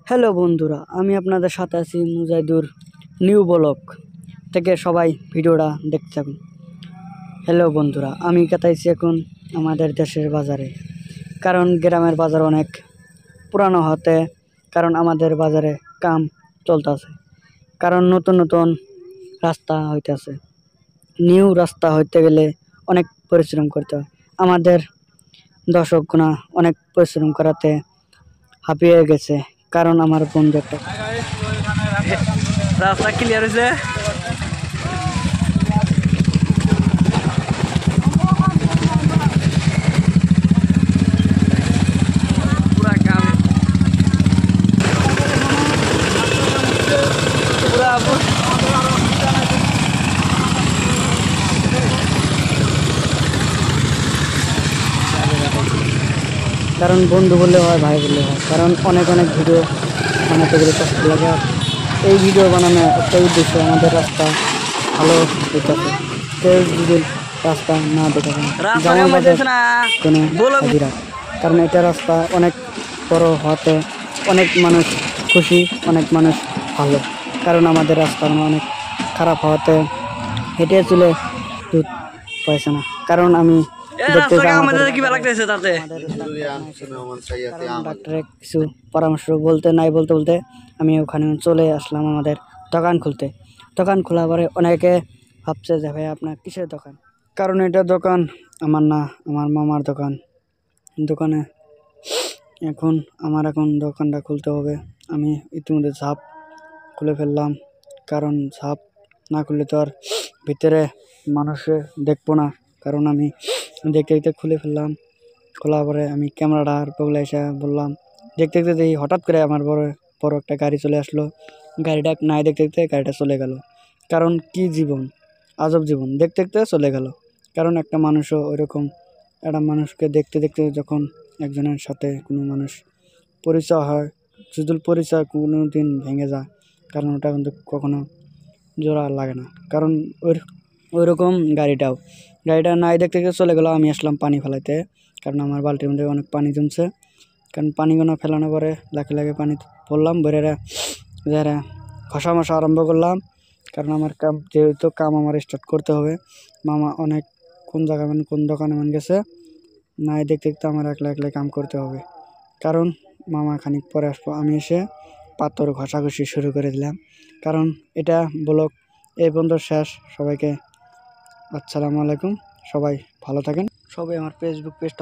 Hello বন্ধুরা, আমি আপনাদের সাথে আছি মুজাহিদুর নিউ ব্লগ থেকে। সবাই ভিডিওটা দেখতে থাকুন। হ্যালো বন্ধুরা, আমি কাটাইছি এখন আমাদের দেশের বাজারে, কারণ গ্রামের বাজার অনেক পুরানো হতে, কারণ আমাদের বাজারে কাম চলতেছে, কারণ নতুন নতুন রাস্তা হইতেছে। নিউ রাস্তা হইতে গেলে অনেক পরিশ্রম করতে হয়। আমাদের দর্শকগণ অনেক পরিশ্রম করাতে হাঁপিয়ে গেছে, কারণ আমার বন্ধু একটা রাস্তা ক্লিয়ার হয়েছে। কারণ বন্ধু বললে হয়, ভাই বললে হয়, কারণ অনেক অনেক ভিডিও বানাতে গেলে কষ্ট লাগে। এই ভিডিও বানানো একটা উদ্দেশ্য, আমাদের রাস্তা ভালো হইতেছে। কেউ যদি রাস্তা না দেখে হাজিরা, কারণ এটা রাস্তা অনেক বড় হতে অনেক মানুষ খুশি, অনেক মানুষ ভালো। কারণ আমাদের রাস্তা অনেক খারাপ হওয়াতে হেঁটে চলে দুধ পাইছে না। কারণ আমি ডাক্তারের কিছু পরামর্শ বলতে বলতে আমি ওখানে চলে আসলাম আমাদের দোকান খুলতে। দোকান খোলা পরে অনেকে ভাবছে যে ভাই আপনার কিসের দোকান, কারণ এটা দোকান আমার না, আমার মামার দোকান। দোকানে এখন দোকানটা খুলতে হবে। আমি ইতিমধ্যে ঝাপ খুলে ফেললাম, কারণ ঝাপ না খুললে তো আর ভিতরে মানুষে দেখবো না। কারণ আমি দেখতে দেখতে খুলে ফেললাম। খোলা পরে আমি ক্যামেরাটার বগলে এসে বললাম, দেখতে দেখতে হঠাৎ করে আমার বড় একটা গাড়ি চলে আসলো। গাড়িটা নাই দেখতে দেখতে গাড়িটা চলে গেল। কারণ কি জীবন, আজব জীবন, দেখতে দেখতে চলে গেল। কারণ একটা মানুষও ওইরকম, একটা মানুষকে দেখতে দেখতে যখন একজনের সাথে কোনো মানুষ পরিচয় হয়, যদি পরিচয় কোনো দিন ভেঙে যায়, কারণ ওটা কিন্তু কখনো জোড়া লাগে না। কারণ ওইরকম গাড়িটা নাই দেখতে দেখতে চলে গেল। আমি আসলাম পানি ফেলাইতে, কারণ আমার বালতির মধ্যে অনেক পানি জমছে। কারণ পানিগুলো ফেলানোর পরে লাগে পানি পড়লাম, বেড়ে যারা ঘষা মশা আরম্ভ করলাম। কারণ আমার কাম, যেহেতু কাম আমার স্টার্ট করতে হবে। মামা অনেক কোন জায়গায় কোন দোকানে গেছে, নাই দেখতে দেখতে আমার একলা কাম করতে হবে। কারণ মামা খানিক পরে আসবো। আমি এসে পাথর ঘষাঘষি শুরু করে দিলাম। কারণ এটা ব্লগ এই পর্যন্ত শেষ। সবাইকে আসসালামু আলাইকুম, সবাই ভালো থাকেন। সবাই আমার ফেসবুক পেজটা